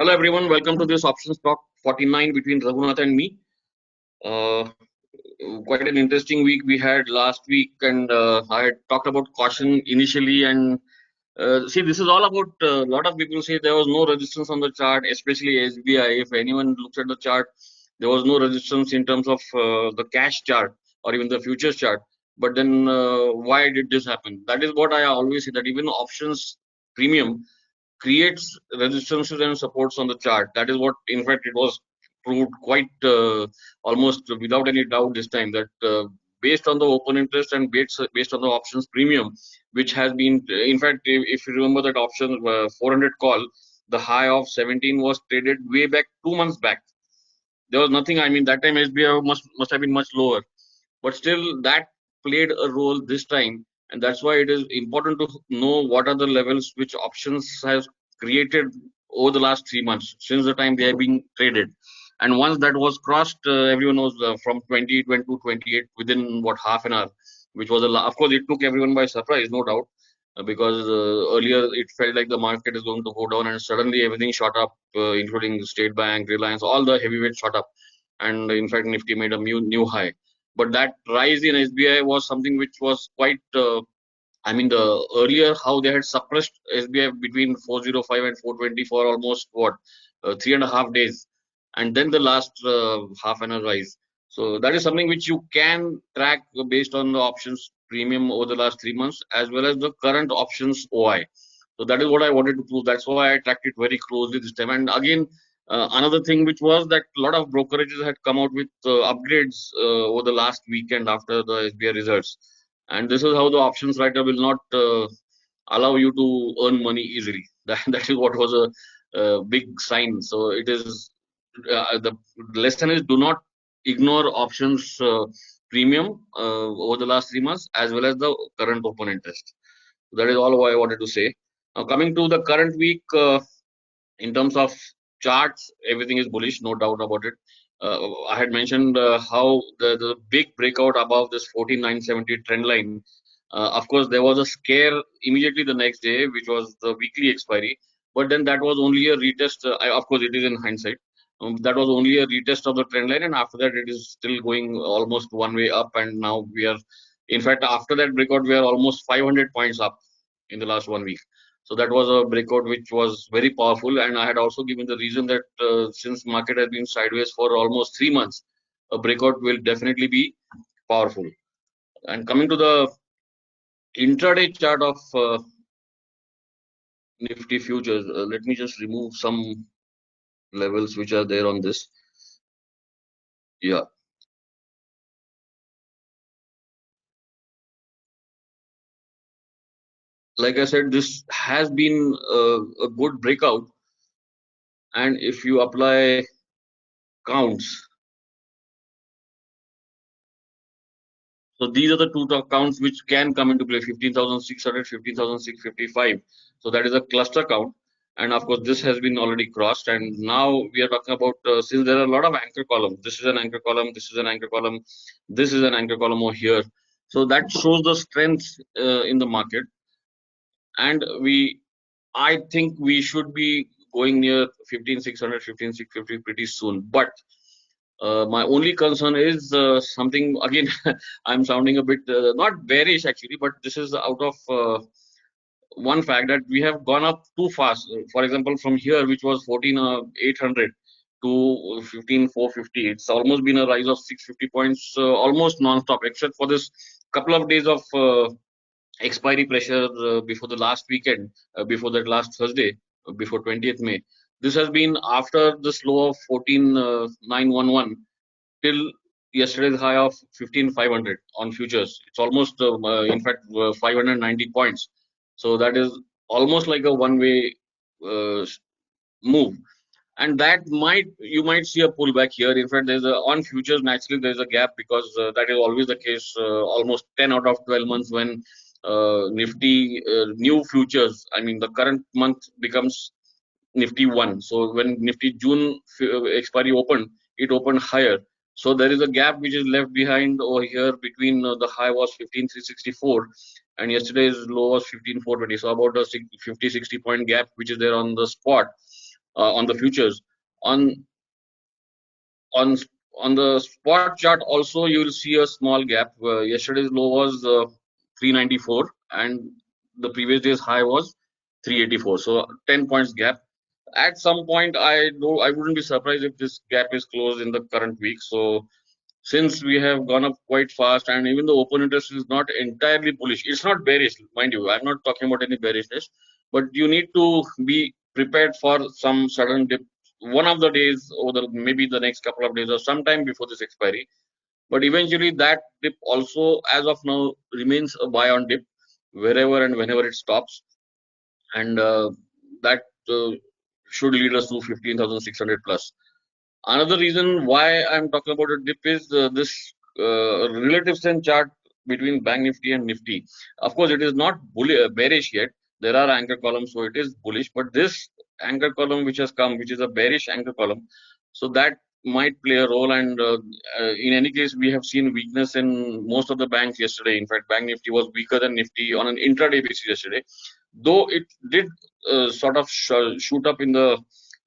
Hello everyone, welcome to this Options Talk 49 between Raghunath and me. Uh, Quite an interesting week we had last week, and I had talked about caution initially. And see, this is all about a lot of people say there was no resistance on the chart, especially SBI. If anyone looks at the chart, there was no resistance in terms of the cash chart or even the futures chart. But then, why did this happen? That is what I always say, that even options premium creates resistances and supports on the chart. That is what, in fact, it was proved quite almost without any doubt this time, that based on the open interest and based on the options premium, which has been, in fact, if you remember that option 400 call, the high of 17 was traded way back 2 months back. There was nothing. I mean, that time SBI must have been much lower, but still that played a role this time, and that's why it is important to know what are the levels which options has created over the last 3 months since the time they have been traded. And once that was crossed, everyone knows, from 28 went to 28 within what, half an hour, which was of course it took everyone by surprise, no doubt, because earlier it felt like the market is going to go down, and suddenly everything shot up, including State Bank, Reliance, all the heavyweights shot up, and in fact Nifty made a new high. But that rise in SBI was something which was quite. I mean, the earlier how they had suppressed SBI between 405 and 420 for almost what, 3.5 days, and then the last half an hour rise. So that is something which you can track based on the options premium over the last 3 months as well as the current options OI. So that is what I wanted to prove. That's why I tracked it very closely this time. And again, another thing which was that a lot of brokerages had come out with upgrades over the last weekend after the SBI results. And this is how the options writer will not allow you to earn money easily. That is what was a big sign. So it is, the lesson is, do not ignore options premium over the last 3 months as well as the current open interest. That is all I wanted to say. Now coming to the current week, in terms of charts, everything is bullish, no doubt about it. I had mentioned how the big breakout above this 14970 trend line. Of course, there was a scare immediately the next day, which was the weekly expiry. But then that was only a retest. Of course, it is in hindsight. That was only a retest of the trend line, and after that, it is still going almost one way up. And now we are, in fact, after that breakout, we are almost 500 points up in the last 1 week. So that was a breakout which was very powerful, and I had also given the reason that since market has been sideways for almost 3 months, a breakout will definitely be powerful. And coming to the intraday chart of Nifty futures, let me just remove some levels which are there on this. Yeah, like I said, this has been a good breakout, and if you apply counts, so these are the two counts which can come into play: 15,600, 15,655. So that is a cluster count. And of course, this has been already crossed. And now we are talking about, since there are a lot of anchor columns, this is an anchor column, this is an anchor column, this is an anchor column over here. So that shows the strength in the market. And I think we should be going near 15,600, 15,650 pretty soon. But my only concern is something, again, I'm sounding a bit not bearish actually, but this is out of one fact that we have gone up too fast. For example, from here, which was 14,800 to 15,450, it's almost been a rise of 650 points, almost non-stop, except for this couple of days of expiry pressure before the last weekend, before that last Thursday, before 20th May. This has been after the low of 14,911 till yesterday's high of 15,500 on futures. It's almost, in fact, 590 points. So that is almost like a one-way uh, move. And that you might see a pullback here. In fact, there's a on futures, naturally there's a gap, because that is always the case almost 10 out of 12 months when Nifty new futures, I mean the current month becomes Nifty 1. So when Nifty June expiry opened, it opened higher. So there is a gap which is left behind over here between the high was 15,364 and yesterday's low was 15,420. So about a 50, 60 point gap which is there on the spot. on the futures. On on on the spot chart also you will see a small gap. Yesterday's low was 394 and the previous day's high was 384. So 10 points gap. At some point, I wouldn't be surprised if this gap is closed in the current week. So since we have gone up quite fast and even the open interest is not entirely bullish, it's not bearish, mind you. I'm not talking about any bearishness, but you need to be prepared for some sudden dip one of the days or maybe the next couple of days or sometime before this expiry. But eventually that dip also as of now remains a buy on dip wherever and whenever it stops, and that should lead us to 15,600 plus. Another reason why I'm talking about a dip is this relative strength chart between Bank Nifty and Nifty. Of course, it is not bearish yet. There are anchor columns, so it is bullish. But this anchor column which has come, which is a bearish anchor column, so that might play a role. And in any case, we have seen weakness in most of the banks yesterday. In fact, Bank Nifty was weaker than Nifty on an intraday basis yesterday, though it did sort of shoot up in the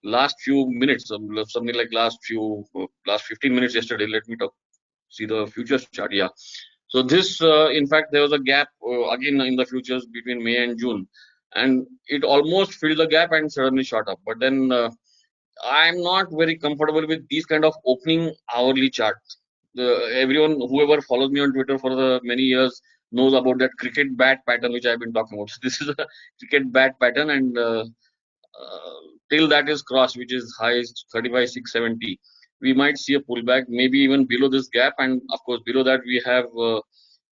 last few minutes, something like last 15 minutes yesterday. Let me see the futures chart. Yeah. So this, in fact, there was a gap again in the futures between May and June, and it almost filled the gap and suddenly shot up. But then I'm not very comfortable with these kind of opening hourly charts. Everyone, whoever follows me on Twitter for the many years, knows about that cricket bat pattern which I've been talking about. So this is a cricket bat pattern, and till that is crossed, which is highest 35,670, we might see a pullback, maybe even below this gap, and of course below that we have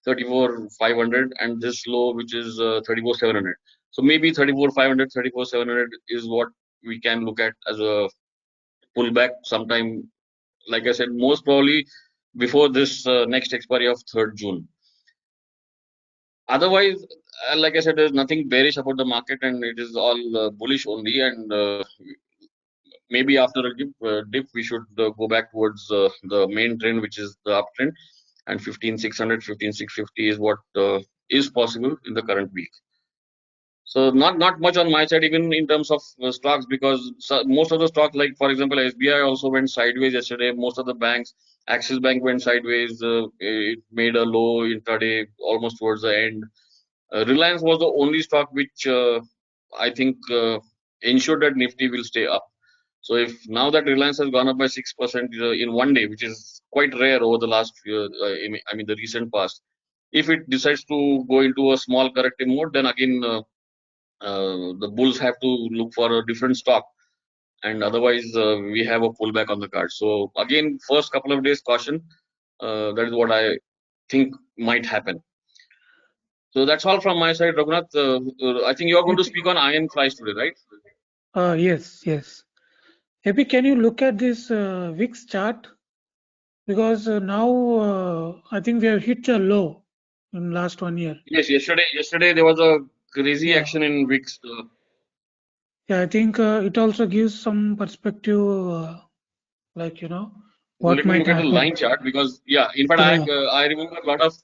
34,500 and this low, which is 34,700. So maybe 34,500, 34,700 is what we can look at as a pullback sometime. Like I said, most probably before this next expiry of 3rd June. Otherwise, like I said, there's nothing bearish about the market, and it is all bullish only. And maybe after a dip we should go back towards the main trend, which is the uptrend, and 15,600, 15,650 is what is possible in the current week. So not much on my side, even in terms of stocks, because most of the stocks, like for example, SBI also went sideways yesterday. Most of the banks, Axis Bank went sideways. It made a low intraday almost towards the end. Reliance was the only stock which I think ensured that Nifty will stay up. So if now that Reliance has gone up by 6% in one day, which is quite rare over the last few, I mean the recent past, if it decides to go into a small corrective mode, then again the bulls have to look for a different stock, and otherwise we have a pullback on the card. So again, first couple of days caution. That is what I think might happen. So that's all from my side, Raghunath. I think you are going to speak on iron flies today, right? Yes. Maybe can you look at this VIX chart? Because now I think we have hit a low in last 1 year. Yes, yesterday there was a crazy Yeah. action in VIX. Yeah, I think it also gives some perspective, like, what Let me might look at the happen. line chart, because yeah, in fact Yeah, I remember a lot of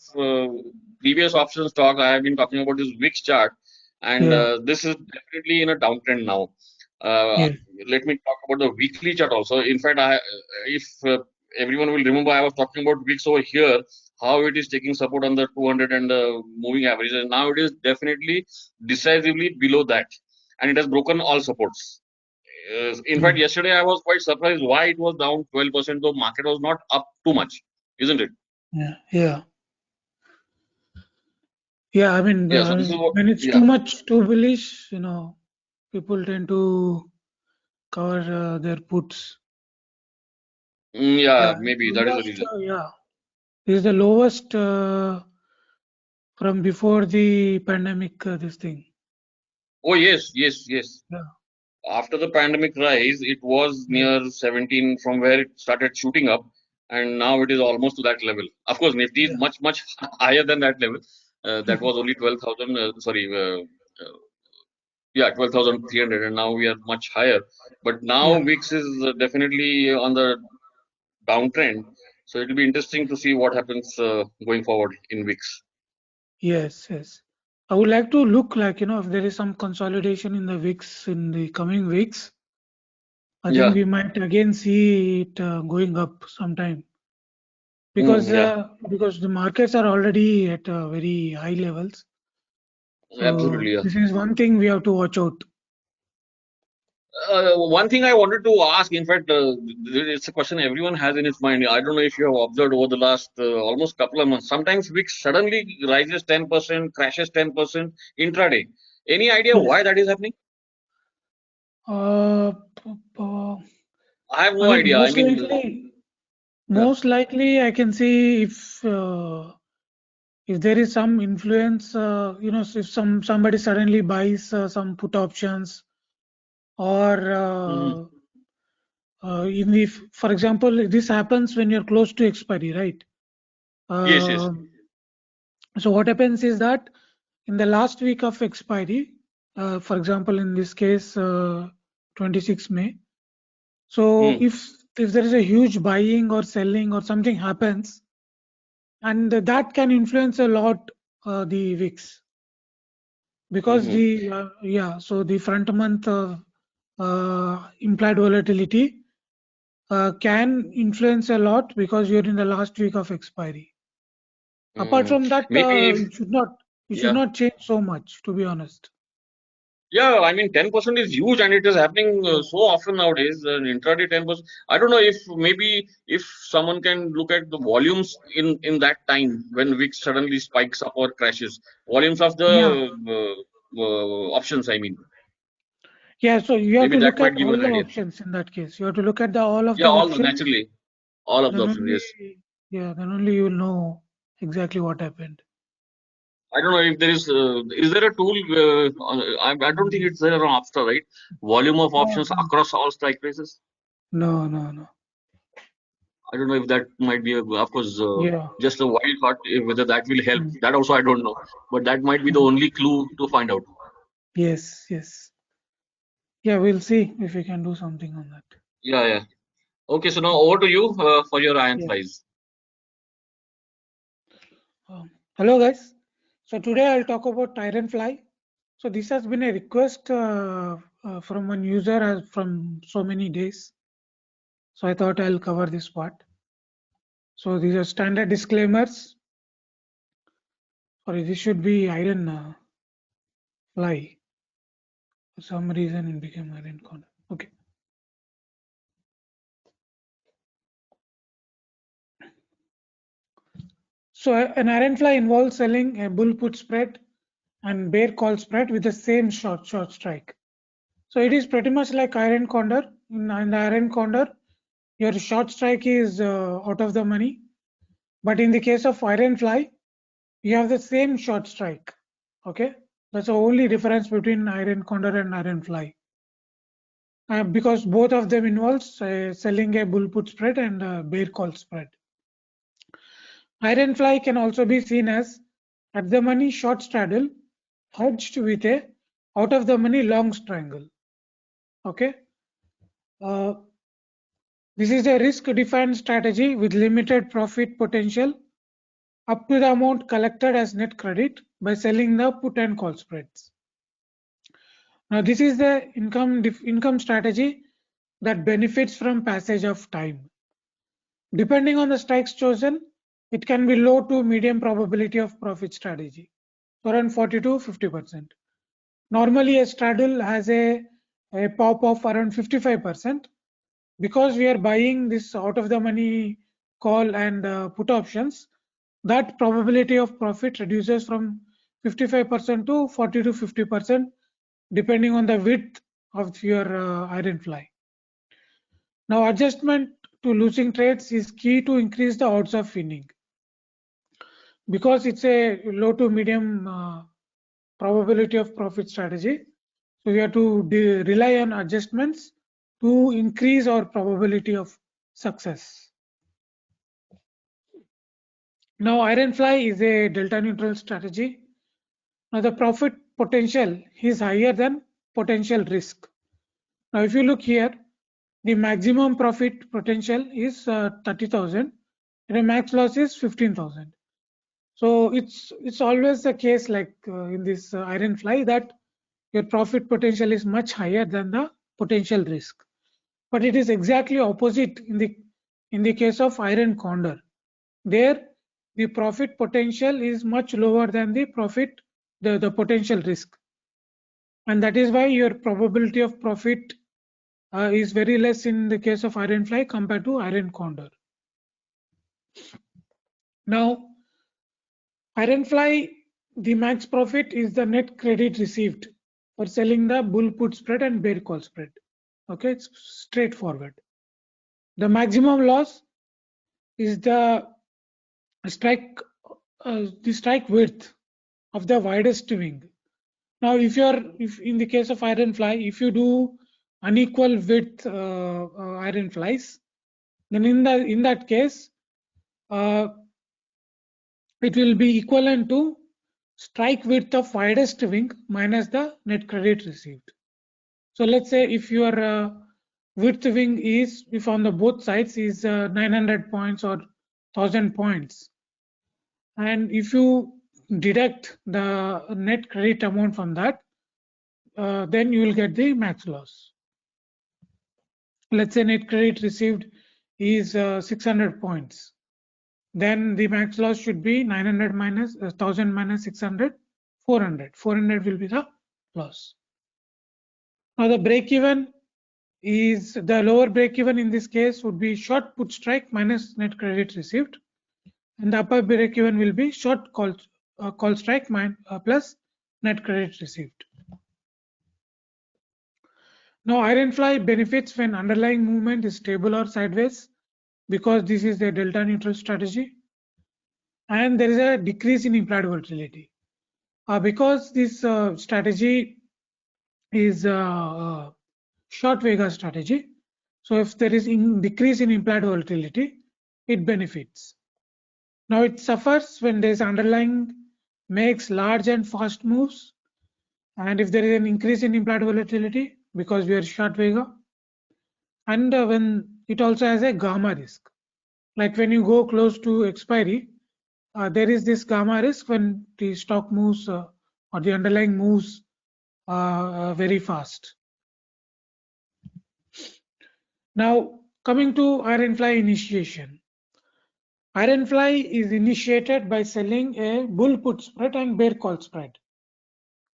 previous options talk. I have been talking about this VIX chart, and yeah, this is definitely in a downtrend now. Uh, yeah, Let me talk about the weekly chart also. In fact, if everyone will remember, I was talking about VIX over here, how it is taking support on the 200 and moving average, and now it is definitely decisively below that, and it has broken all supports. In fact, mm, yesterday I was quite surprised why it was down 12%, though market was not up too much, isn't it? yeah. Yeah, I mean, Yeah, so this is what, when it's yeah. too bullish, people tend to cover their puts. Yeah, Yeah, it's maybe that is the almost, reason. this is the lowest from before the pandemic, this thing. Oh, yes. Yeah, After the pandemic rise, it was yeah, near 17 from where it started shooting up, and now it is almost to that level. Of course, Nifty is yeah. much higher than that level. That was only 12,000, sorry, yeah, 12,300, and now we are much higher. But now Yeah. VIX is definitely on the downtrend. So it will be interesting to see what happens going forward in VIX. Yes. I would like to look like, if there is some consolidation in the VIX in the coming weeks. I think we might again see it going up sometime because the markets are already at very high levels. So Absolutely. this is one thing we have to watch out. One thing I wanted to ask, in fact, it's a question everyone has in its mind. I don't know if you have observed over the last almost couple of months. Sometimes VIX suddenly rises 10%, crashes 10% intraday. Any idea Yes. why that is happening? I have no idea. Most likely, I can see if there is some influence, if somebody suddenly buys some put options, or for example, this happens when you're close to expiry, right? Yes. So what happens is that in the last week of expiry, for example, in this case, 26 May. So if there is a huge buying or selling or something happens, and that can influence a lot the VIX, because so the front month implied volatility can influence a lot because you're in the last week of expiry. Apart from that, Maybe it should not change so much, to be honest. Yeah, 10% is huge, and it is happening so often nowadays. Intraday 10%. I don't know if maybe if someone can look at the volumes in that time when VIX suddenly spikes up or crashes, volumes of the Yeah. options. Yeah, so you have Maybe to that look might at give you all an the idea. options in that case. You have to look at all of Yeah, the all options. naturally, all of the Then options. only, Yes. then only you will know exactly what happened. I don't know if there is there a tool? I don't think it's there on Opsta, right? Volume of options across all strike prices. No. I don't know if that might be, of course, Yeah. just a wild thought. Whether that will help, that also I don't know. But that might be the only clue to find out. Yes. Yeah, we'll see if we can do something on that. Yeah. Okay, so now over to you for your iron Yeah. flies. Hello, guys. So today I'll talk about Ironfly. So this has been a request from one user from so many days. So I thought I'll cover this part. So these are standard disclaimers. Sorry, this should be iron fly. For some reason it became iron condor. Okay. So an iron fly involves selling a bull put spread and bear call spread with the same short strike. So it is pretty much like iron condor. In the iron condor, your short strike is out of the money. But in the case of iron fly, you have the same short strike. Okay, that's the only difference between iron condor and iron fly. Because both of them involves selling a bull put spread and a bear call spread. Iron fly can also be seen as at the money short straddle hedged with a out of the money long strangle. Okay. This is a risk defined strategy with limited profit potential up to the amount collected as net credit by selling the put and call spreads. Now this is the income strategy that benefits from passage of time. Depending on the strikes chosen, it can be low to medium probability of profit strategy, around 40 to 50%. Normally a straddle has a pop of around 55%. Because we are buying this out of the money call and put options, that probability of profit reduces from 55% to 40 to 50%, depending on the width of your iron fly. Now, adjustment to losing trades is key to increase the odds of winning. Because it's a low to medium probability of profit strategy, so we have to rely on adjustments to increase our probability of success. Now, iron fly is a delta neutral strategy. Now, the profit potential is higher than potential risk. Now, if you look here, the maximum profit potential is 30,000 and the max loss is 15,000. So it's always the case like in this iron fly that your profit potential is much higher than the potential risk. but it is exactly opposite in the case of iron condor. There, the profit potential is much lower than the potential risk, and that is why your probability of profit is very less in the case of ironfly compared to iron condor. Now, ironfly, the max profit is the net credit received for selling the bull put spread and bear call spread. Okay, it's straightforward. The maximum loss is the strike width of the widest wing. Now, if in the case of ironfly, if you do unequal width ironflies, then in that case, it will be equivalent to strike width of widest wing minus the net credit received. So let's say if your width wing is, if on the both sides is 900 points or 1000 points, and if you deduct the net credit amount from that, then you will get the max loss. Let's say net credit received is 600 points. Then the max loss should be 900 minus 1000 minus 600, 400. 400 will be the loss. Now the break even is, the lower break even in this case would be short put strike minus net credit received, and the upper break even will be short call strike plus net credit received. Now ironfly benefits when underlying movement is stable or sideways, because this is the delta neutral strategy, and there is a decrease in implied volatility. Because this strategy is short Vega strategy, so if there is decrease in implied volatility, it benefits. Now it suffers when there is underlying makes large and fast moves, and if there is an increase in implied volatility because we are short Vega, and when it also has a gamma risk, like when you go close to expiry, there is this gamma risk when the stock moves or the underlying moves very fast. Now coming to ironfly initiation. Ironfly is initiated by selling a bull put spread and bear call spread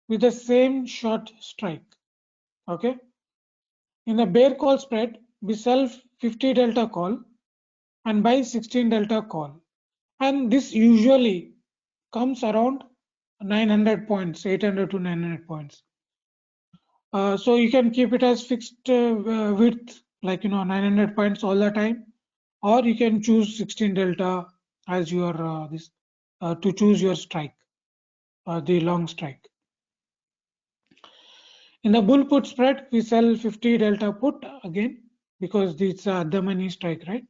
with the same short strike. Okay. In the bear call spread, we sell 50 delta call and buy 16 delta call, and this usually comes around 900 points, 800 to 900 points. So you can keep it as fixed width, like 900 points all the time, or you can choose 16 delta as your to choose your strike, the long strike. In the bull put spread, we sell 50 delta put again because it's the money strike, right?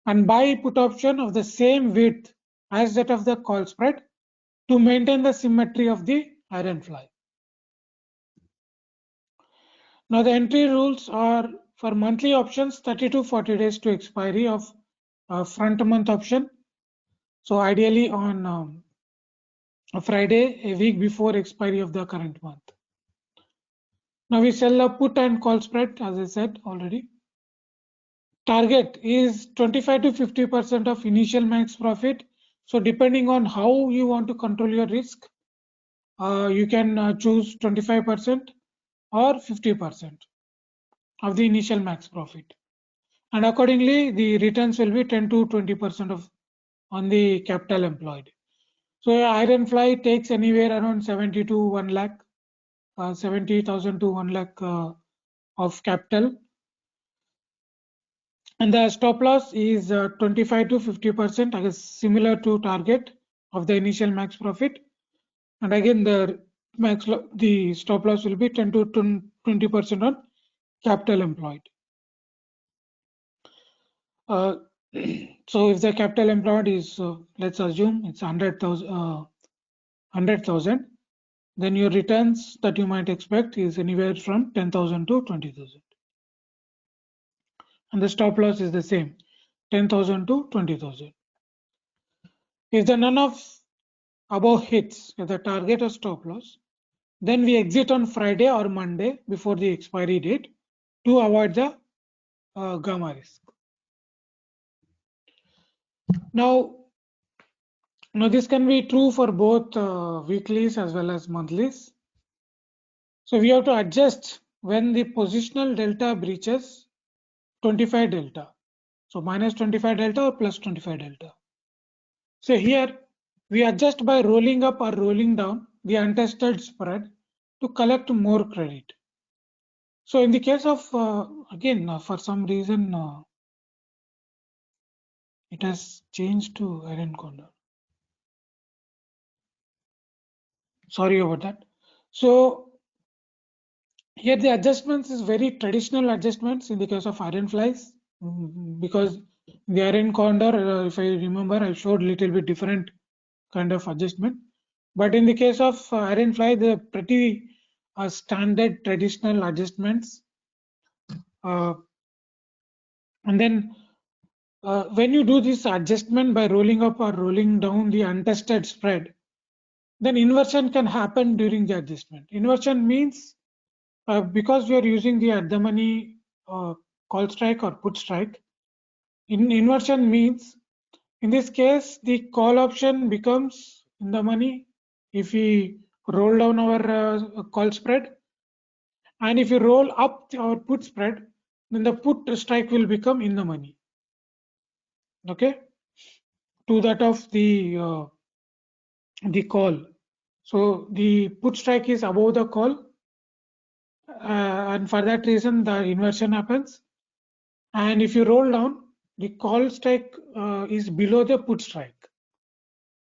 And buy put option of the same width as that of the call spread to maintain the symmetry of the ironfly. Now the entry rules are for monthly options 30 to 40 days to expiry of front month option. So ideally on a Friday, a week before expiry of the current month. Now we sell a put and call spread, as I said already. Target is 25 to 50% of initial max profit. So depending on how you want to control your risk, you can choose 25% or 50% of the initial max profit, and accordingly the returns will be 10 to 20% of on the capital employed. So ironfly takes anywhere around 70 to 1 lakh, 70,000 to 1 lakh of capital, and the stop loss is 25 to 50%, I guess similar to target of the initial max profit, and again the stop loss will be 10 to 20% on capital employed. So if the capital employed is let's assume it's 100,000, then your returns that you might expect is anywhere from 10,000 to 20,000, and the stop loss is the same, 10,000 to 20,000. If the none of above hits the target or stop loss, then we exit on Friday or Monday before the expiry date to avoid the gamma risk. Now this can be true for both weeklies as well as monthlies. So we have to adjust when the positional delta breaches 25 delta. So minus 25 delta or plus 25 delta. So here we adjust by rolling up or rolling down the untested spread to collect more credit. So in the case of again for some reason it has changed to Erin Condor. Sorry about that. So here the adjustments is very traditional adjustments in the case of iron flies, because the Erin Condor, if I remember, I showed little bit different kind of adjustment. But in the case of iron fly, the pretty standard traditional adjustments. And then when you do this adjustment by rolling up or rolling down the untested spread, then inversion can happen during the adjustment. Inversion means because we are using the at the money call strike or put strike, inversion means in this case the call option becomes in the money if we roll down our call spread, and if you roll up our put spread, then the put strike will become in the money. Okay, to that of the call. So the put strike is above the call, and for that reason the inversion happens. And if you roll down, the call strike is below the put strike.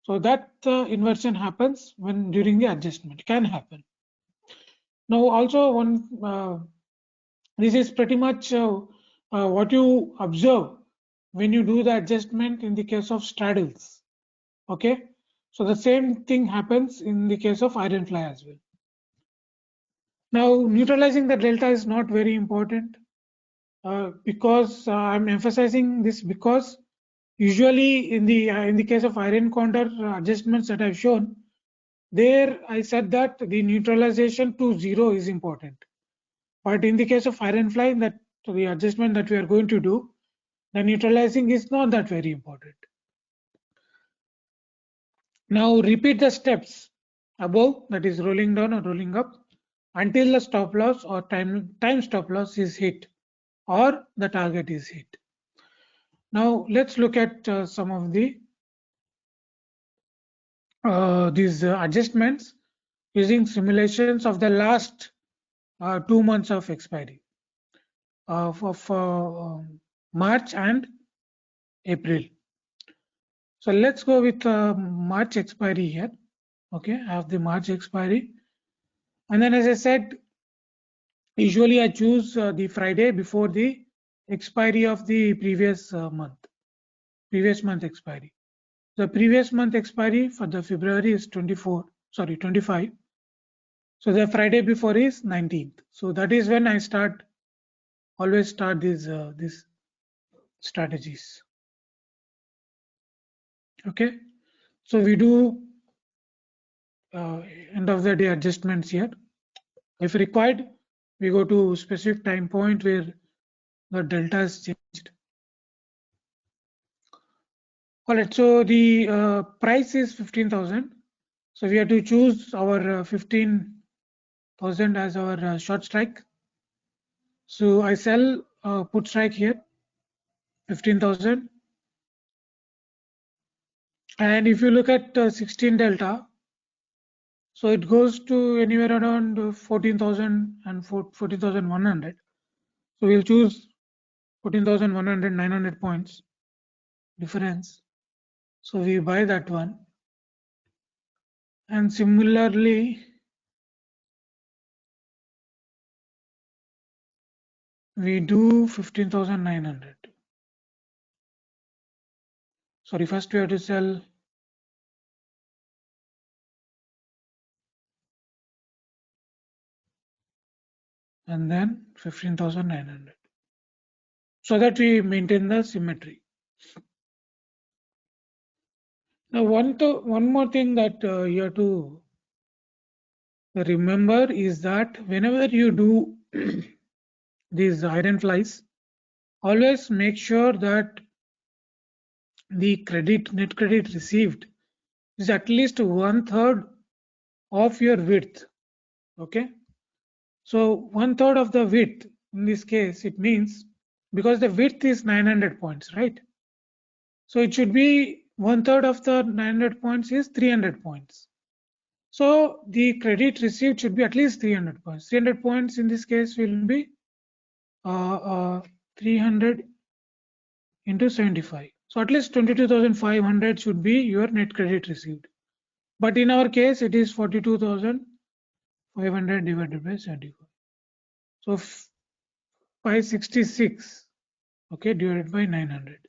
So that inversion happens when during the adjustment, can happen. Now also this is pretty much what you observe when you do the adjustment in the case of straddles. Okay, so the same thing happens in the case of iron fly as well. Now neutralizing the delta is not very important because I'm emphasizing this because usually in the case of Erin Condor adjustments that I've shown, there I said that the neutralization to 0 is important. But in the case of iron fly, that the adjustment that we are going to do, the neutralizing is not that very important. Now repeat the steps above, that is rolling down or rolling up, until the stop loss or time stop loss is hit or the target is hit. Now let's look at some of the these adjustments using simulations of the last 2 months of expiry of March and April. So let's go with March expiry here. Okay, I have the March expiry, and then as I said, usually I choose the Friday before the expiry of the previous month expiry. The previous month expiry for the February is 25. So the Friday before is 19th. So that is when I always start these strategies. Okay, so we do end of the day adjustments here. If required, we go to specific time point where the delta is changed. All right, so the price is 15,000. So we have to choose our 15,000 as our short strike. So I sell put strike here 15,000, and if you look at 16 delta, so it goes to anywhere around 14,000 and 14,100. So we'll choose 14,100, 900 points difference. So we buy that one, and similarly we do 15,900. Sorry, first we have to sell and then 15,900, so that we maintain the symmetry. Now one more thing that you have to remember is that whenever you do these iron flies, always make sure that the net credit received is at least 1/3 of your width. Okay, so 1/3 of the width in this case, it means because the width is 900 points, right? So it should be 1/3 of the 900 points is 300 points. So the credit received should be at least 300 points. 300 points in this case will be 300 into 75. So at least 22,500 should be your net credit received. But in our case, it is 42,500 divided by 75. So 566, okay, divided by 900.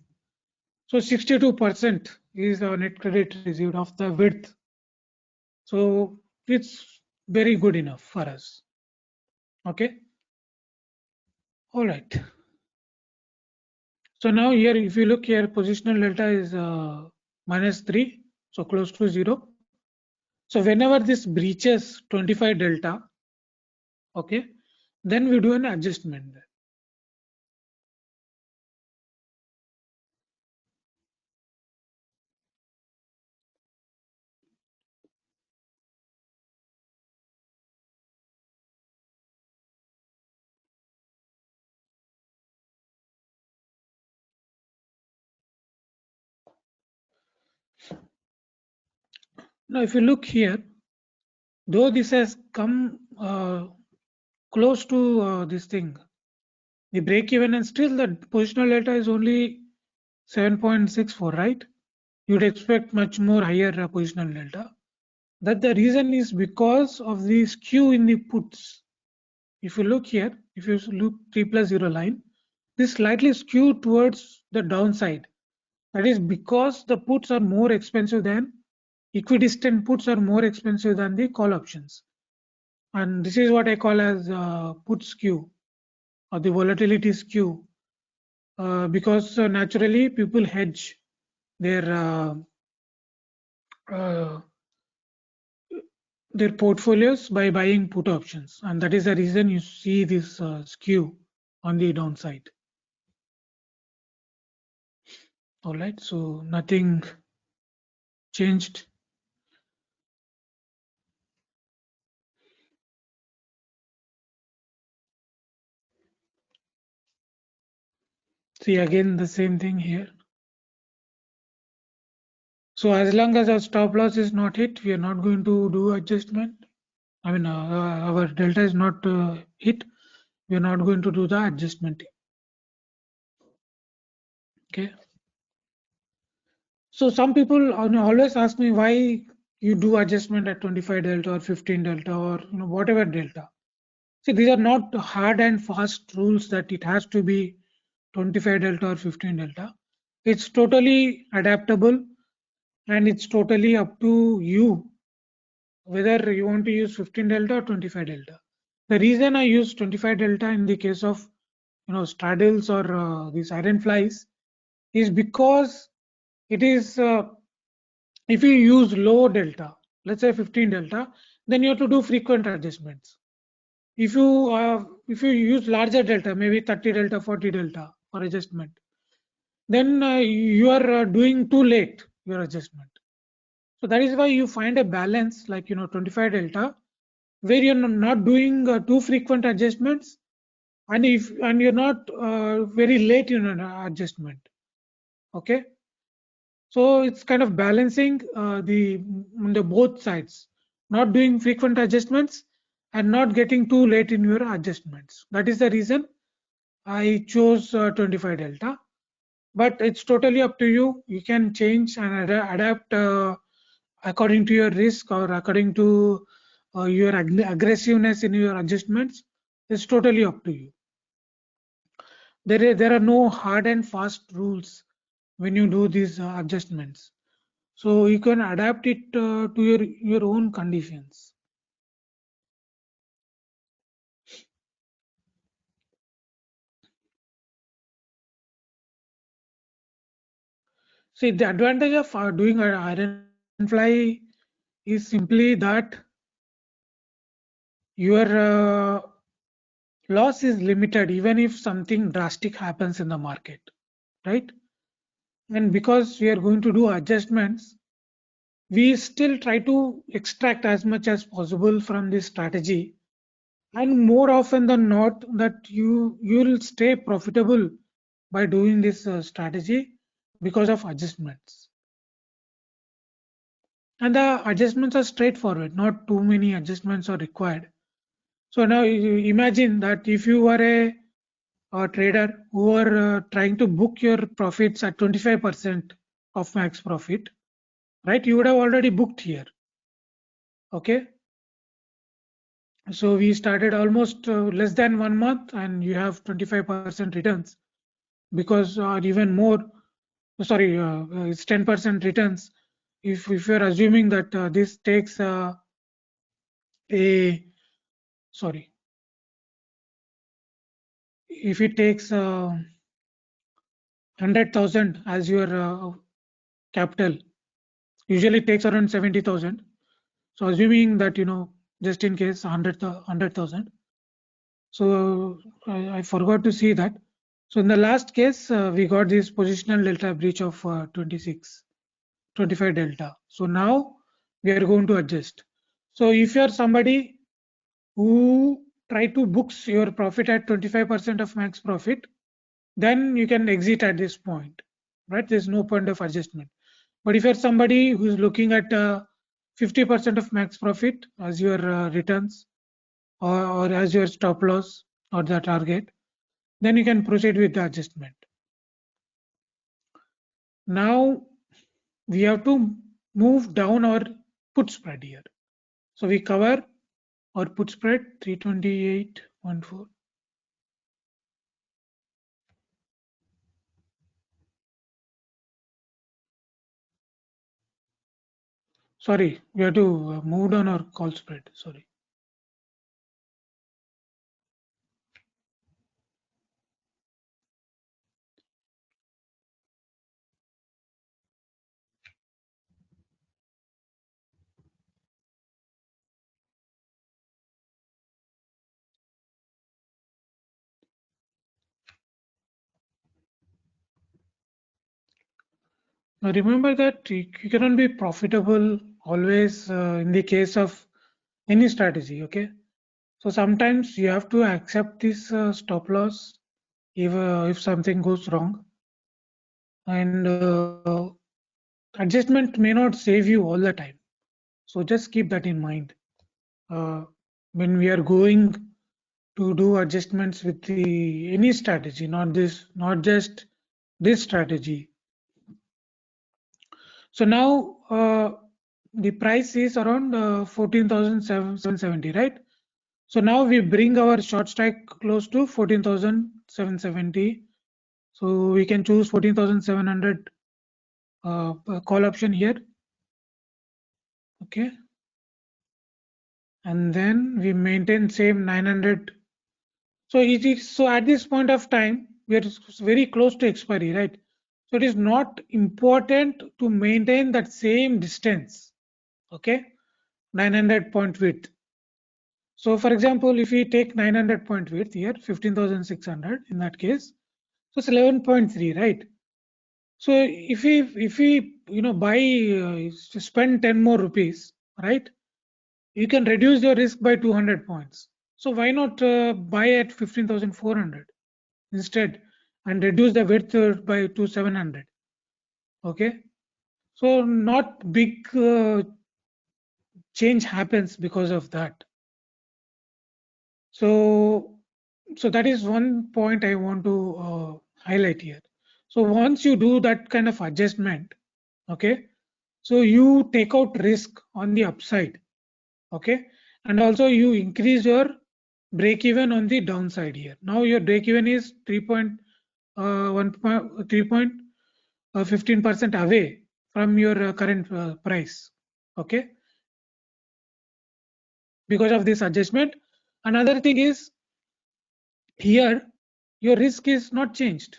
So 62% is our net credit received of the width. So it's very good enough for us. Okay. All right. So now here, if you look here, positional delta is -3, so close to 0. So whenever this breaches 25 delta, okay, then we do an adjustment there. Now, if you look here, though this has come close to this thing, the break even, and still the positional delta is only 7.64, right? You'd expect much more higher positional delta. That the reason is because of the skew in the puts. If you look here, if you look 3+0 line, this slightly skewed towards the downside. That is because the puts are more expensive than equidistant puts are more expensive than the call options. And this is what I call as put skew or the volatility skew, because naturally people hedge their portfolios by buying put options, and that is the reason you see this skew on the downside. All right, so nothing changed. See again the same thing here. So as long as our stop loss is not hit, we are not going to do adjustment. I mean, our delta is not hit, we are not going to do the adjustment. Okay. So some people always ask me why you do adjustment at 25 delta or 15 delta or whatever delta. See, these are not hard and fast rules that it has to be 25 delta or 15 delta. It's totally adaptable, and it's totally up to you whether you want to use 15 delta or 25 delta. The reason I use 25 delta in the case of straddles or these iron flies is because it is if you use low delta, let's say 15 delta, then you have to do frequent adjustments. If you use larger delta, maybe 30 delta, 40 delta for adjustment, then you are doing too late your adjustment. So that is why you find a balance like 25 delta, where you're not doing too frequent adjustments, and you're not very late in an adjustment. Okay, so it's kind of balancing the both sides, not doing frequent adjustments and not getting too late in your adjustments. That is the reason I chose 25 delta, but it's totally up to you. You can change and adapt according to your risk or according to your aggressiveness in your adjustments. It's totally up to you. There are no hard and fast rules when you do these adjustments, so you can adapt it to your own conditions. See, the advantage of doing an iron fly is simply that your loss is limited even if something drastic happens in the market, right? And because we are going to do adjustments, we still try to extract as much as possible from this strategy, and more often than not that you'll stay profitable by doing this strategy because of adjustments. And the adjustments are straightforward, not too many adjustments are required. So now you imagine that if you are a trader who are trying to book your profits at 25% of max profit, right? You would have already booked here. Okay. So we started almost less than 1 month and you have 25% returns, because or even more, sorry, it's 10% returns. If you're assuming that this takes sorry, if it takes 100,000 as your capital, usually it takes around 70,000. So assuming that, just in case 100,000. So I forgot to see that. So in the last case, we got this positional delta breach of 25 delta. So now we are going to adjust. So if you are somebody who try to books your profit at 25% of max profit, then you can exit at this point, right? There's no point of adjustment. But if you're somebody who's looking at 50% of max profit as your returns, or as your stop loss or the target, then you can proceed with the adjustment. Now we have to move down our put spread here. So we cover our put spread 328.14. Sorry, we have to move down our call spread. Sorry. Now remember that you cannot be profitable always in the case of any strategy. Okay, so sometimes you have to accept this stop loss if something goes wrong, and adjustment may not save you all the time. So just keep that in mind when we are going to do adjustments with any strategy, not just this strategy. So now the price is around 14,770, right? So now we bring our short strike close to 14,770. So we can choose 14,700 call option here. Okay. And then we maintain same 900. So it is, so at this point of time, we are very close to expiry, right? So it is not important to maintain that same distance. Okay. 900 point width. So for example, if we take 900 point width here, 15,600 in that case, so it's 11.3, right? So if we buy spend 10 more rupees, right? You can reduce your risk by 200 points. So why not buy at 15,400 instead and reduce the width by 700? Okay, so not big change happens because of that. So that is one point I want to highlight here. So once you do that kind of adjustment, okay, so you take out risk on the upside, okay, and also you increase your break even on the downside here. Now your break even is 3.15% away from your current price, okay, because of this adjustment. Another thing is here your risk is not changed,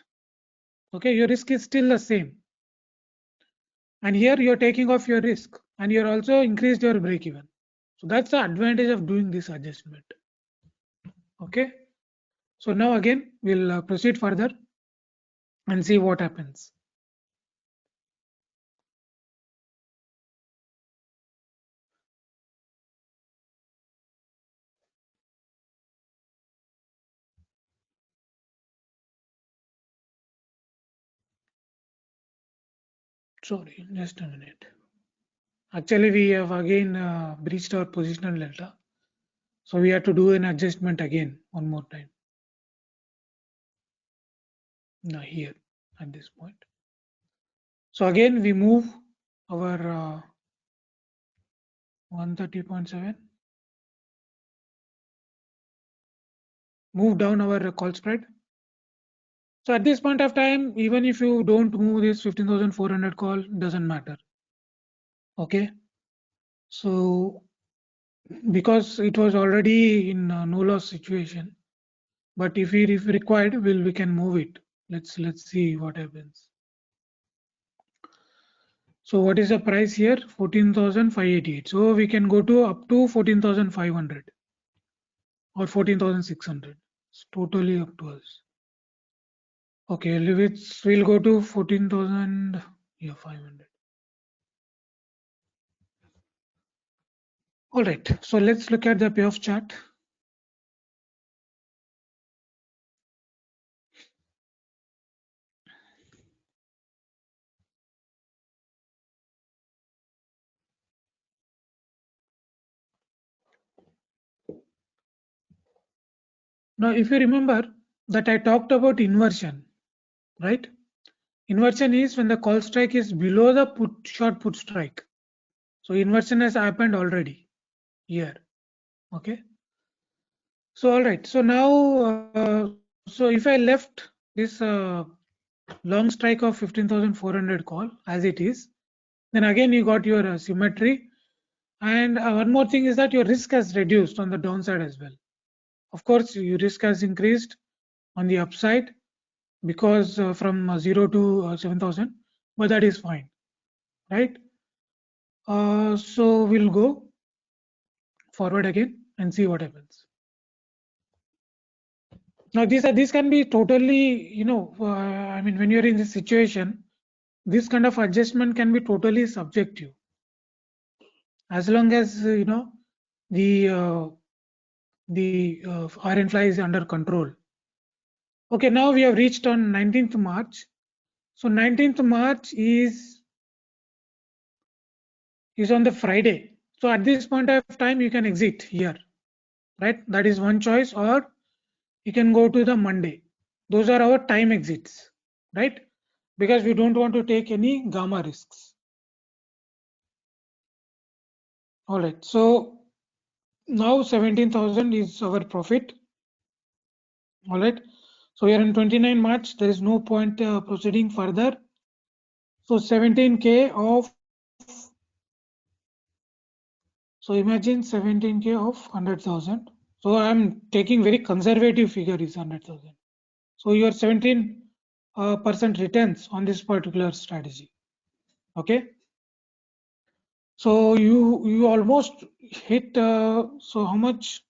okay, your risk is still the same, and here you're taking off your risk and you're also increased your break even. So that's the advantage of doing this adjustment. Okay, So now again, we'll proceed further and see what happens. Sorry, just a minute. Actually, we have again breached our positional delta. So we have to do an adjustment again one more time. Now here at this point. So again, we move our 130.7, move down our call spread. So at this point of time, even if you don't move this 15,400 call, doesn't matter. Okay. So because it was already in no loss situation, but if required, we can move it. Let's see what happens. So what is the price here? 14,588. So we can go to up to 14,500 or 14,600. It's totally up to us. Okay, we'll go to 14,000. Yeah, 500. All right. So let's look at the payoff chart. Now, if you remember that I talked about inversion, right? Inversion is when the call strike is below the short put strike. So inversion has happened already here. Okay. So all right. So now, so if I left this long strike of 15,400 call as it is, then again you got your symmetry. And one more thing is that your risk has reduced on the downside as well. Of course, your risk has increased on the upside because from 0 to 7,000, but that is fine, right? So we'll go forward again and see what happens. Now these can be totally, I mean, when you're in this situation, this kind of adjustment can be totally subjective, as long as the iron fly is under control. Okay, now we have reached on 19th March. So 19th March is on the Friday. So at this point of time, you can exit here, right? That is one choice, or you can go to the Monday. Those are our time exits, right? Because we don't want to take any gamma risks. All right. So now 17,000 is our profit. All right. So we are in 29 March. There is no point proceeding further. So 17K of, so imagine 17K of 100,000. So I'm taking very conservative figure is 100,000. So your 17% returns on this particular strategy. Okay. So you almost hit. So how much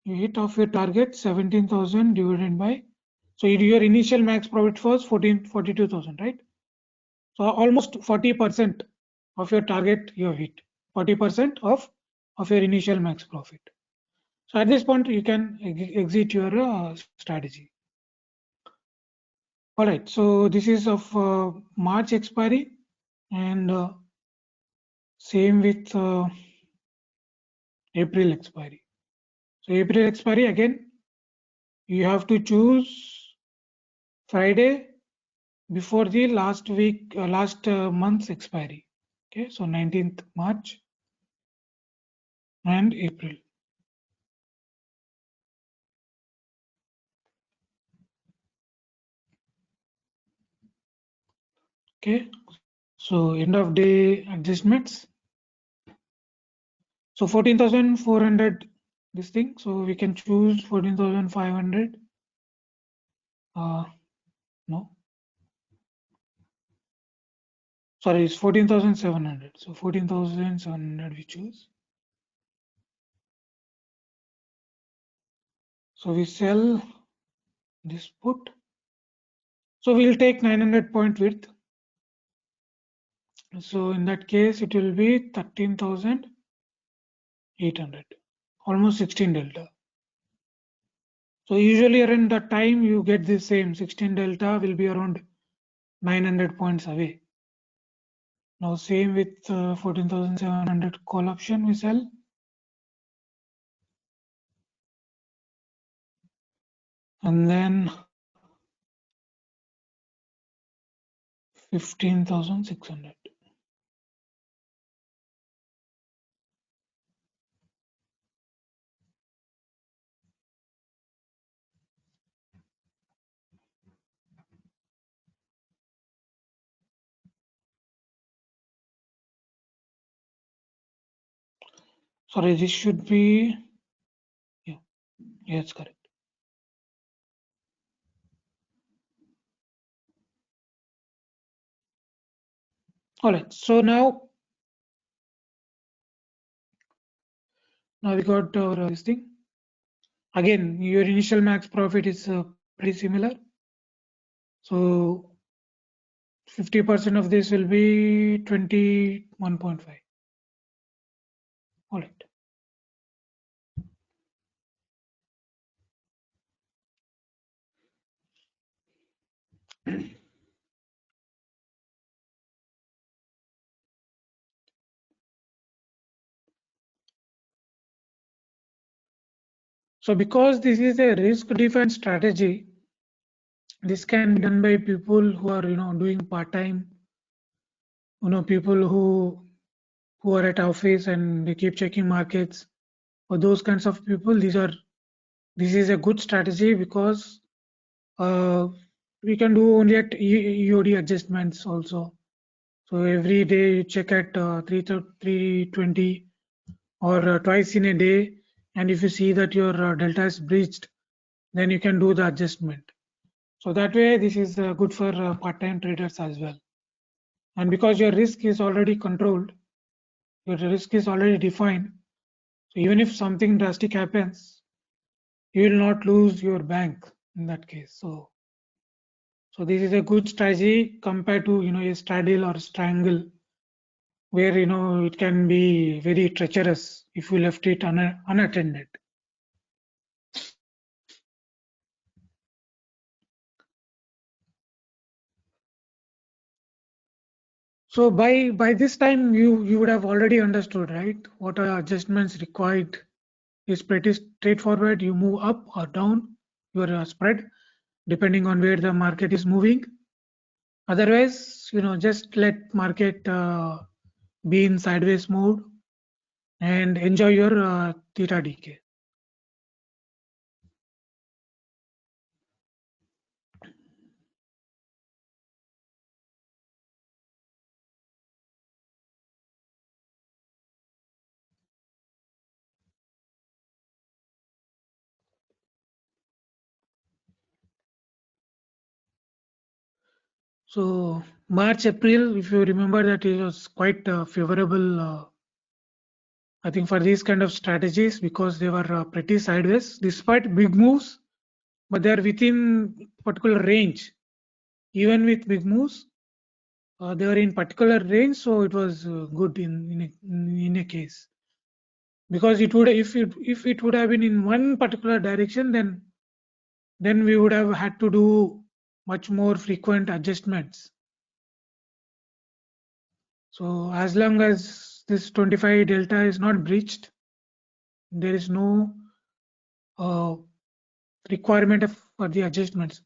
you hit of your target? 17,000 divided by. So your initial max profit was 42,000, right? So almost 40% of your target you hit. 40% of your initial max profit. So at this point you can exit your strategy. All right. So this is of March expiry, and same with April expiry. So April expiry again, you have to choose Friday before the last month's expiry. Okay, so 19th March and April. Okay, so end of day adjustments. So 14,400 this thing. So we can choose 14,500. No. Sorry, it's 14,700. So 14,700 we choose. So we sell this put. So we'll take 900 point width. So in that case, it will be 13,800, almost 16 delta. So usually around that time you get the same 16 delta will be around 900 points away. Now same with 14,700 call option we sell. And then 15,600. Sorry, this should be, yeah, it's correct. All right, so now we got our this thing. Again, your initial max profit is pretty similar. So 50% of this will be 21.5. All right. So because this is a risk defined strategy, this can be done by people who are doing part-time, people who are at office and they keep checking markets. For those kinds of people, this is a good strategy because we can do only at EOD adjustments also. So every day you check at 320 or twice in a day, and if you see that your delta is breached, then you can do the adjustment. So that way this is good for part-time traders as well. And because your risk is already controlled, your risk is already defined, so even if something drastic happens, you will not lose your bank in that case. So this is a good strategy compared to a straddle or strangle, where it can be very treacherous if you left it unattended. So by this time you would have already understood, right? What are adjustments required is pretty straightforward. You move up or down your spread depending on where the market is moving. Otherwise, just let market be in sideways mode and enjoy your theta decay. So March, April, if you remember, that it was quite favorable, I think, for these kind of strategies because they were pretty sideways despite big moves, but they are within particular range. Even with big moves, they were in particular range, so it was good in a case. Because it would, if it would have been in one particular direction, then we would have had to do much more frequent adjustments. So as long as this 25 delta is not breached, there is no requirement for the adjustments.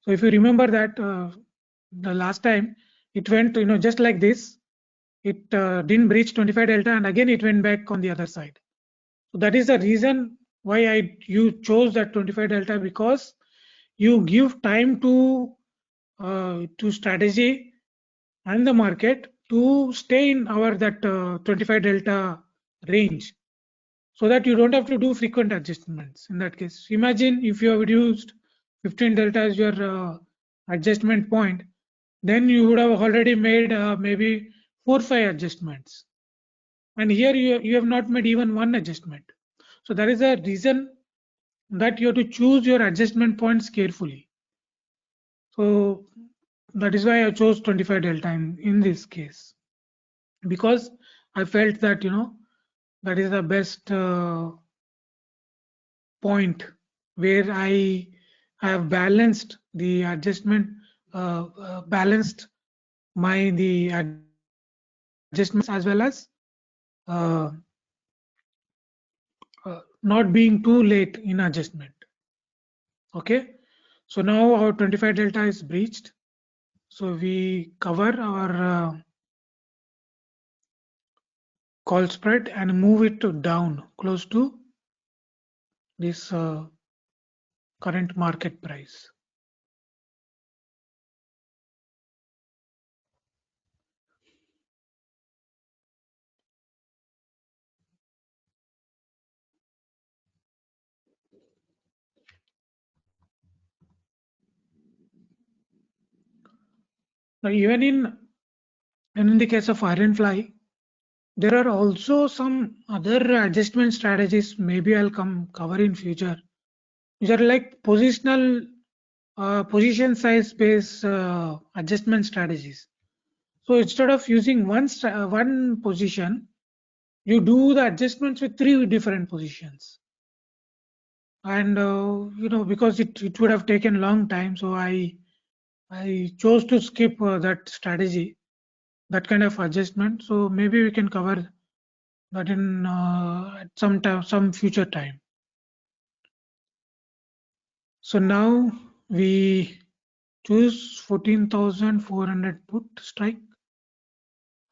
So if you remember that the last time it went just like this, it didn't breach 25 delta and again it went back on the other side. So that is the reason why you chose that 25 delta, because you give time to strategy and the market to stay in our that 25 delta range, so that you don't have to do frequent adjustments. In that case, imagine if you have used 15 delta as your adjustment point, then you would have already made maybe 4-5 adjustments, and here you have not made even one adjustment. So that is a reason that you have to choose your adjustment points carefully. So that is why I chose 25 delta in this case, because I felt that that is the best point where I have balanced the adjustment, balanced the adjustments as well as uh, not being too late in adjustment. Okay, so now our 25 delta is breached, so we cover our call spread and move it to down close to this current market price. Now, even in the case of Ironfly, there are also some other adjustment strategies. Maybe I'll cover in future, which are like positional position size based adjustment strategies. So instead of using one position, you do the adjustments with 3 different positions. And because it would have taken long time, so I chose to skip that strategy, that kind of adjustment. So maybe we can cover that in at some future time. So now we choose 14,400 put strike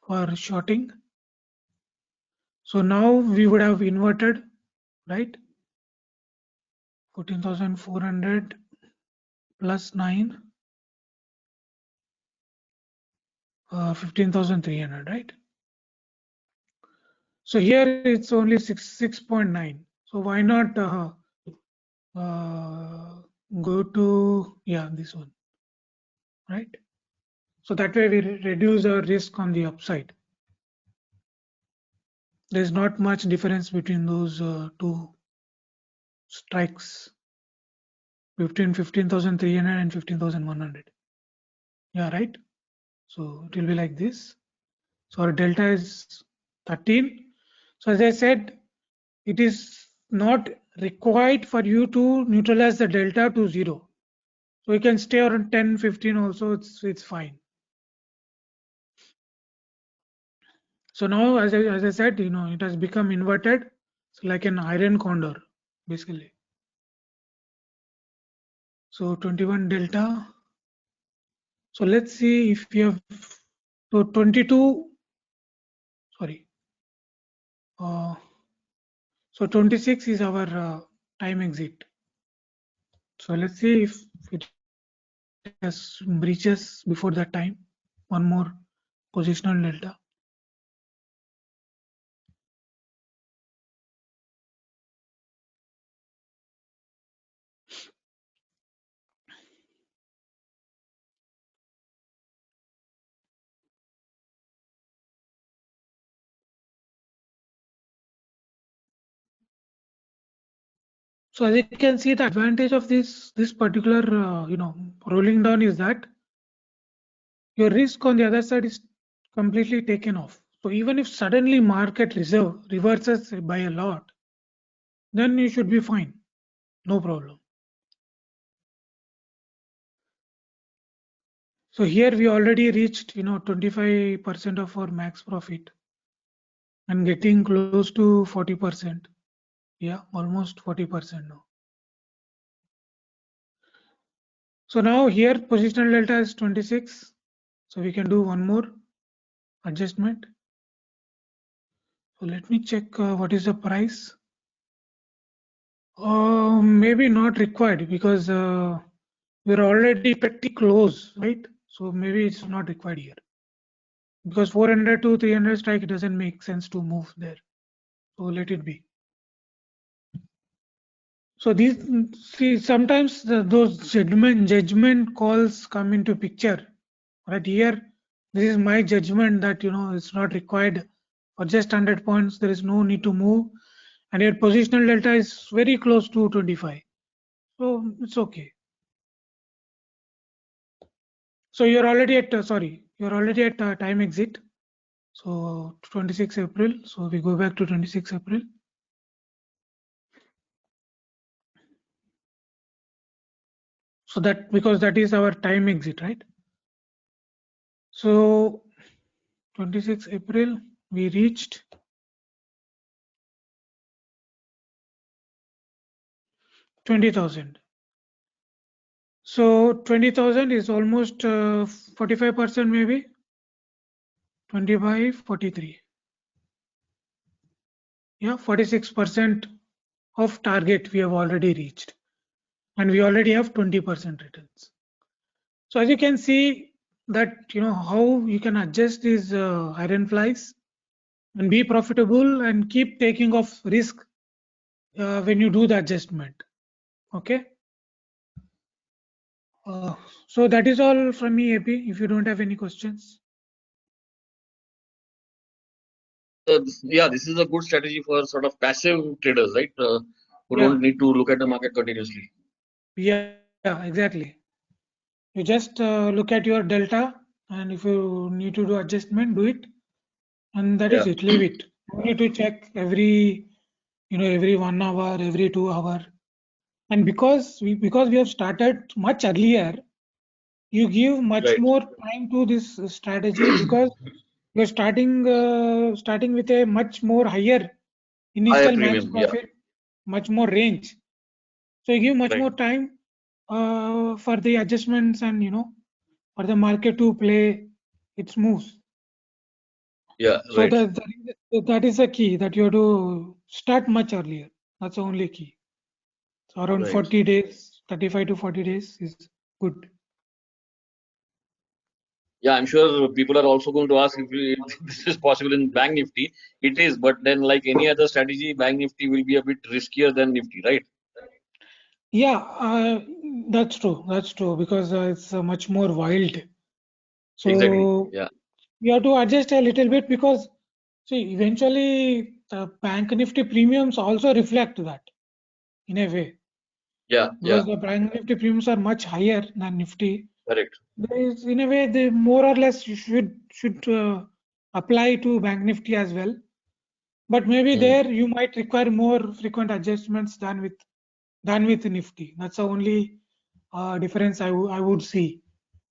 for shorting. So now we would have inverted, right? 14,400 plus 9, 15,300, right? So here it's only 6.9. So why not go to this one, right? So that way we reduce our risk on the upside. There's not much difference between those two strikes, between 15,300 and 15,100. Yeah, right. So it will be like this. So our delta is 13. So as I said, it is not required for you to neutralize the delta to 0. So you can stay around 10, 15 also, it's fine. So now, as I said, it has become inverted. It's like an iron condor, basically. So 21 delta. So let's see if you have, so 22, sorry. So 26 is our time exit. So let's see if it has breaches before that time. One more positional delta. So as you can see, the advantage of this particular rolling down is that your risk on the other side is completely taken off. So even if suddenly market reverses by a lot, then you should be fine, no problem. So here we already reached 25% of our max profit and getting close to 40%. Yeah, almost 40% now. So now here positional delta is 26. So we can do one more adjustment. So let me check what is the price. Maybe not required because we're already pretty close, right? So maybe it's not required here because 400 to 300 strike, it doesn't make sense to move there. So let it be. So these, see, sometimes those judgment calls come into picture. Right here, this is my judgment that it's not required for just 100 points. There is no need to move, and your positional delta is very close to 25. So it's okay. So you're already at time exit. So 26 April. So we go back to 26 April. So that, because that is our time exit, right? So 26 April we reached 20,000. So 20,000 is almost 45% maybe. 20 by 43. Yeah, 46% of target we have already reached, and we already have 20% returns. So as you can see that, how you can adjust these iron flies and be profitable and keep taking off risk when you do the adjustment. Okay. So that is all from me, AP. If you don't have any questions. Yeah, this is a good strategy for sort of passive traders, right? Who Yeah. don't need to look at the market continuously. Yeah, exactly. You just look at your delta, and if you need to do adjustment, do it, and that is Yeah. it. Leave it. You need to check every 1 hour, every 2 hour, and because we have started much earlier, you give much Right. more time to this strategy, because you're starting with a much more higher Higher initial max premium. Yeah. profit, much more range. So you give much Right. more time for the adjustments, and for the market to play its moves. Yeah. So Right. that is the key, that you have to start much earlier. That's the only key. So around Right. 40 days, 35 to 40 days is good. Yeah, I'm sure people are also going to ask if this is possible in Bank Nifty. It is, but then like any other strategy, Bank Nifty will be a bit riskier than Nifty, right? Yeah, that's true. That's true, because it's much more wild. Exactly. So Yeah. you have to adjust a little bit, because see, eventually the Bank Nifty premiums also reflect that in a way, Yeah. Yeah. because the Bank Nifty premiums are much higher than Nifty. Correct. There is, in a way, they more or less should apply to Bank Nifty as well. But maybe Mm. there you might require more frequent adjustments than with Nifty. That's the only difference I would see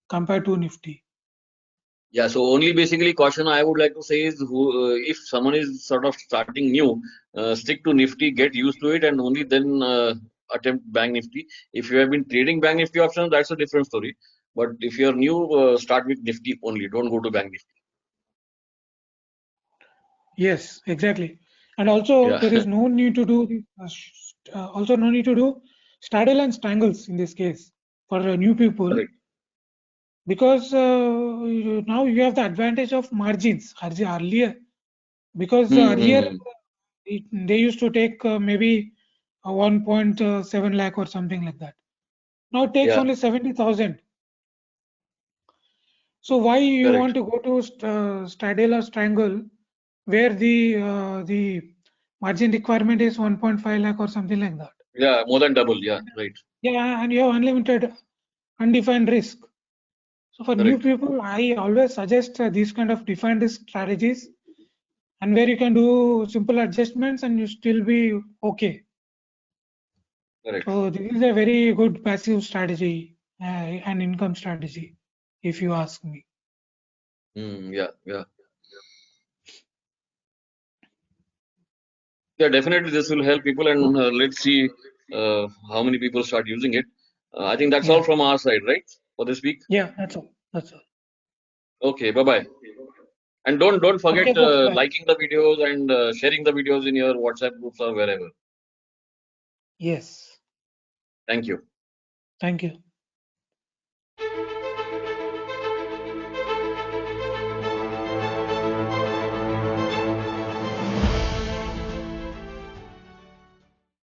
compared to Nifty. Yeah, so only basically caution I would like to say is if someone is sort of starting new, stick to Nifty, get used to it, and only then attempt Bank Nifty. If you have been trading Bank Nifty options, that's a different story. But if you're new, start with Nifty only. Don't go to Bank Nifty. Yes, exactly. And also Yeah, there is no need to do also no need to do straddle and strangles in this case for new people, correct. because now you have the advantage of margins earlier, because earlier Mm-hmm. they used to take maybe 1.7 lakh or something like that. Now it takes Yeah, only 70,000. So why you want correct. to go to straddle or strangle, where the margin requirement is 1.5 lakh or something like that? Yeah, more than double. Yeah, right. Yeah, and you have unlimited undefined risk. So for new Correct. people, I always suggest these kind of defined risk strategies, and where you can do simple adjustments and you still be okay. Correct. So this is a very good passive strategy and income strategy, if you ask me. Yeah, yeah. Yeah, definitely this will help people, and let's see how many people start using it. I think that's all Yeah, from our side, right? For this week. yeah, that's all. That's all. Okay, bye bye. And don't forget Okay, sir. Bye. liking the videos and sharing the videos in your WhatsApp groups or wherever. Yes. Thank you. Thank you.